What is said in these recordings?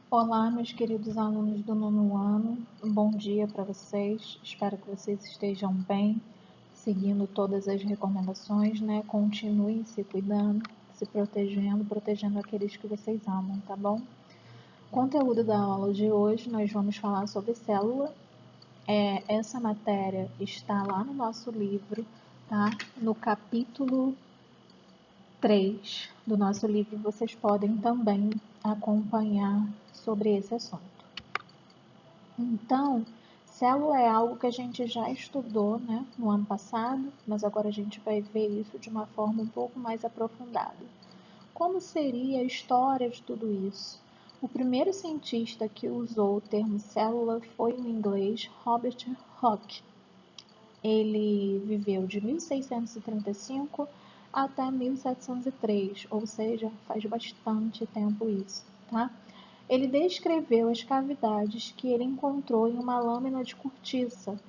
Olá, meus queridos alunos do nono ano, um bom dia para vocês. Espero que vocês estejam bem, seguindo todas as recomendações, né? Continuem se cuidando, se protegendo, protegendo aqueles que vocês amam, tá bom? Conteúdo da aula de hoje, nós vamos falar sobre célula. Essa matéria está lá no nosso livro, tá? No capítulo 3 do nosso livro, vocês podem também acompanhar sobre esse assunto. Então, célula é algo que a gente já estudou, né, no ano passado, mas agora a gente vai ver isso de uma forma um pouco mais aprofundada. Como seria a história de tudo isso? O primeiro cientista que usou o termo célula foi o inglês Robert Hooke. Ele viveu de 1635 até 1703, ou seja, faz bastante tempo isso, tá? Ele descreveu as cavidades que ele encontrou em uma lâmina de cortiça.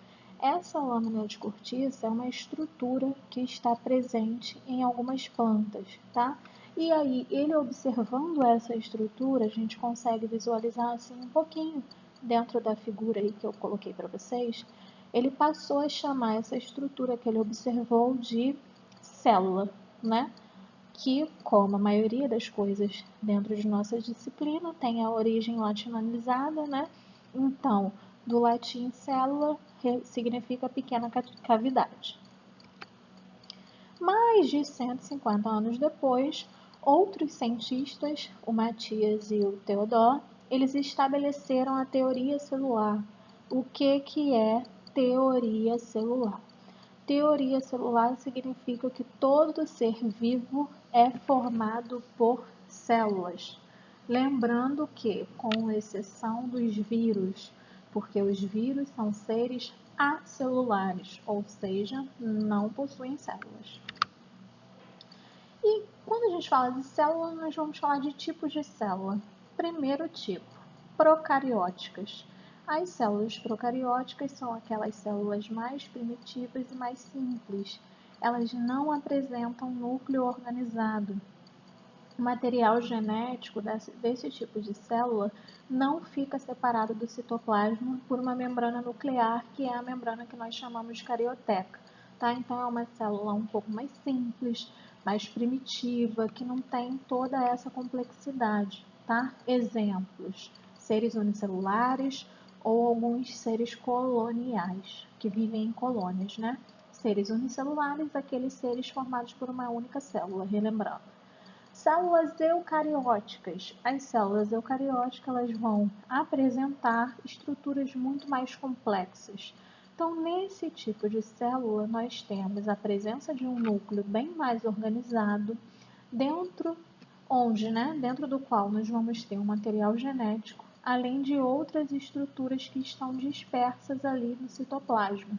Essa lâmina de cortiça é uma estrutura que está presente em algumas plantas, tá? E aí, ele observando essa estrutura, a gente consegue visualizar assim um pouquinho dentro da figura aí que eu coloquei para vocês. Ele passou a chamar essa estrutura que ele observou de célula, né? Que, como a maioria das coisas dentro de nossa disciplina, tem a origem latinizada, né? Então, do latim célula significa pequena cavidade. Mais de 150 anos depois, outros cientistas, o Matias e o Theodore, eles estabeleceram a teoria celular. O que é teoria celular? Teoria celular significa que todo ser vivo é formado por células. Lembrando que, com exceção dos vírus, porque os vírus são seres acelulares, ou seja, não possuem células. E quando a gente fala de célula, nós vamos falar de tipos de célula. Primeiro tipo, procarióticas. As células procarióticas são aquelas células mais primitivas e mais simples. Elas não apresentam núcleo organizado. O material genético desse tipo de célula não fica separado do citoplasma por uma membrana nuclear, que é a membrana que nós chamamos de carioteca. Tá? Então, é uma célula um pouco mais simples, mais primitiva, que não tem toda essa complexidade. Tá? Exemplos: seres unicelulares ou alguns seres coloniais, que vivem em colônias, né? Seres unicelulares, aqueles seres formados por uma única célula, relembrando. Células eucarióticas. As células eucarióticas elas vão apresentar estruturas muito mais complexas. Então, nesse tipo de célula, nós temos a presença de um núcleo bem mais organizado, dentro do qual nós vamos ter um material genético, além de outras estruturas que estão dispersas ali no citoplasma.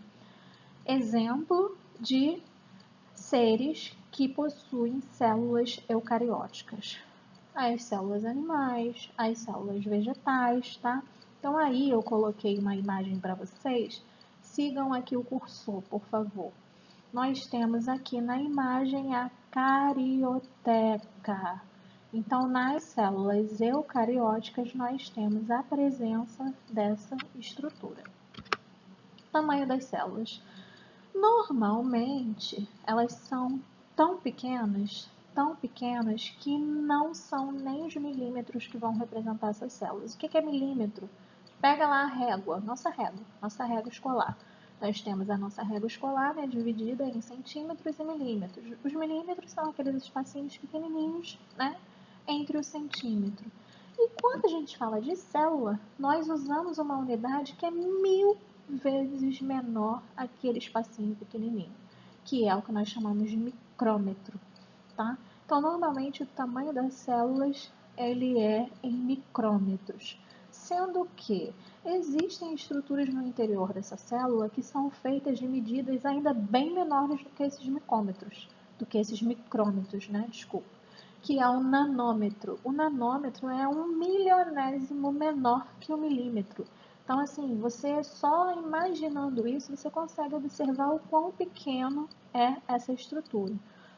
Exemplo de seres que possuem células eucarióticas. As células animais, as células vegetais, tá? Então aí eu coloquei uma imagem para vocês. Sigam aqui o cursor, por favor. Nós temos aqui na imagem a carioteca. Então, nas células eucarióticas, nós temos a presença dessa estrutura. Tamanho das células. Normalmente, elas são tão pequenas que não são nem os milímetros que vão representar essas células. O que é milímetro? Pega lá a régua, nossa régua escolar. Nós temos a nossa régua escolar, né, dividida em centímetros e milímetros. Os milímetros são aqueles espacinhos pequenininhos, né, entre o centímetro. E quando a gente fala de célula, nós usamos uma unidade que é 1000 vezes menor aquele espacinho pequenininho, que é o que nós chamamos de micrômetro, tá? Então, normalmente o tamanho das células ele é em micrômetros, sendo que existem estruturas no interior dessa célula que são feitas de medidas ainda bem menores do que esses micrômetros, né? Desculpa. Que é o nanômetro. O nanômetro é 1 milionésimo menor que o milímetro. Então, assim, você só imaginando isso, você consegue observar o quão pequeno é essa estrutura.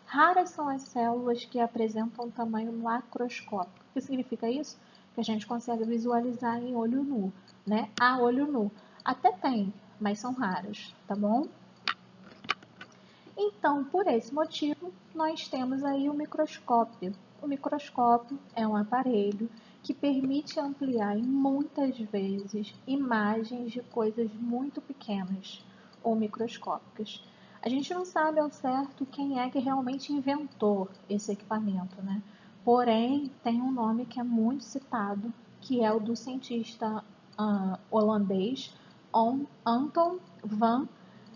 Raras são as células que apresentam tamanho macroscópico. O que significa isso? Que que a gente consegue visualizar em olho nu, né? A olho nu. Até tem, mas são raras, tá bom? Então, por esse motivo, nós temos aí o microscópio. O microscópio é um aparelho que permite ampliar em muitas vezes imagens de coisas muito pequenas ou microscópicas. A gente não sabe ao certo quem é que realmente inventou esse equipamento, né? Porém, tem um nome que é muito citado, que é o do cientista holandês Anton van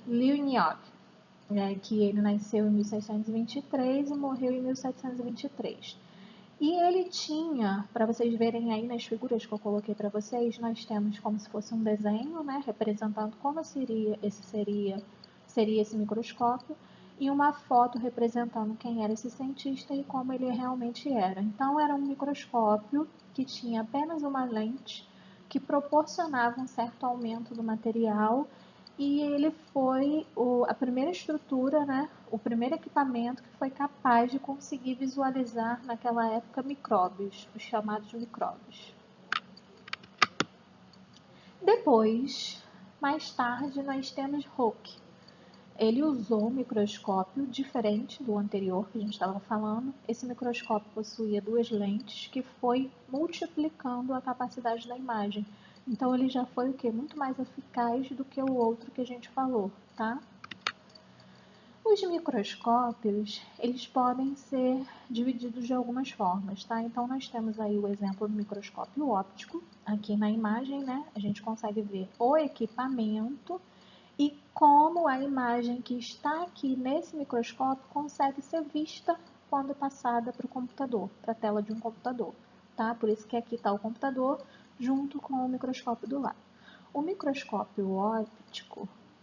Leeuwenhoek, que ele nasceu em 1623 e morreu em 1723. E ele tinha, para vocês verem aí nas figuras que eu coloquei para vocês, nós temos como se fosse um desenho, né, representando como seria esse microscópio, e uma foto representando quem era esse cientista e como ele realmente era. Então, era um microscópio que tinha apenas uma lente que proporcionava um certo aumento do material, e ele foi a primeira estrutura, né, o primeiro equipamento que foi capaz de conseguir visualizar naquela época micróbios, os chamados micróbios. Depois, mais tarde, nós temos Hooke. Ele usou um microscópio diferente do anterior que a gente estava falando. Esse microscópio possuía duas lentes que foi multiplicando a capacidade da imagem. Então ele já foi o quê? Muito mais eficaz do que o outro que a gente falou, tá? Os microscópios, eles podem ser divididos de algumas formas, tá? Então nós temos aí o exemplo do microscópio óptico. Aqui na imagem, né, a gente consegue ver o equipamento e como a imagem que está aqui nesse microscópio consegue ser vista quando passada para o computador, para a tela de um computador, tá? Por isso que aqui está o computador junto com o microscópio do lado. O microscópio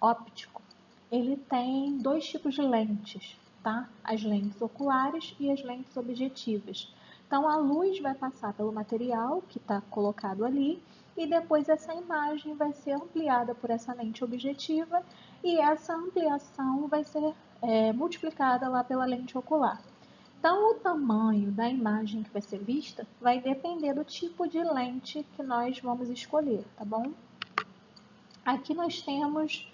óptico, ele tem dois tipos de lentes, tá? As lentes oculares e as lentes objetivas. Então, a luz vai passar pelo material que está colocado ali e depois essa imagem vai ser ampliada por essa lente objetiva e essa ampliação vai ser multiplicada lá pela lente ocular. Então, o tamanho da imagem que vai ser vista vai depender do tipo de lente que nós vamos escolher, tá bom? Aqui nós temos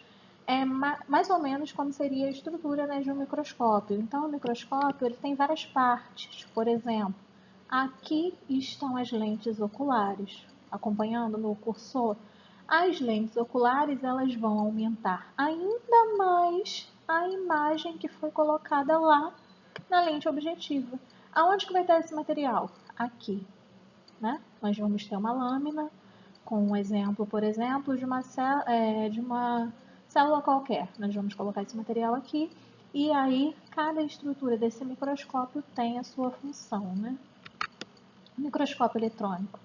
mais ou menos como seria a estrutura, né, de um microscópio. Então, o microscópio ele tem várias partes. Por exemplo, aqui estão as lentes oculares. Acompanhando no cursor, as lentes oculares elas vão aumentar ainda mais a imagem que foi colocada lá na lente objetiva. Aonde que vai ter esse material? Aqui, né? Nós vamos ter uma lâmina com um exemplo, por exemplo, de uma célula qualquer. Nós vamos colocar esse material aqui e aí cada estrutura desse microscópio tem a sua função, né? O microscópio eletrônico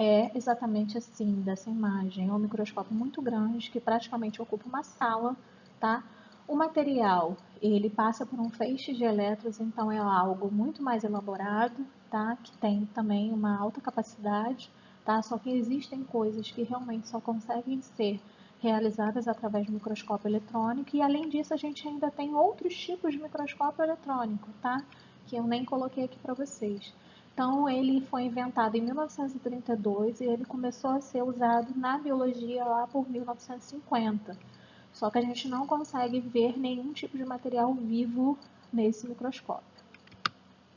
é exatamente assim, dessa imagem. É um microscópio muito grande que praticamente ocupa uma sala, tá? O material, ele passa por um feixe de elétrons, então é algo muito mais elaborado, tá? Que tem também uma alta capacidade, tá? Só que existem coisas que realmente só conseguem ser realizadas através do microscópio eletrônico e além disso a gente ainda tem outros tipos de microscópio eletrônico, tá? Que eu nem coloquei aqui para vocês. Então, ele foi inventado em 1932 e ele começou a ser usado na biologia lá por 1950. Só que a gente não consegue ver nenhum tipo de material vivo nesse microscópio.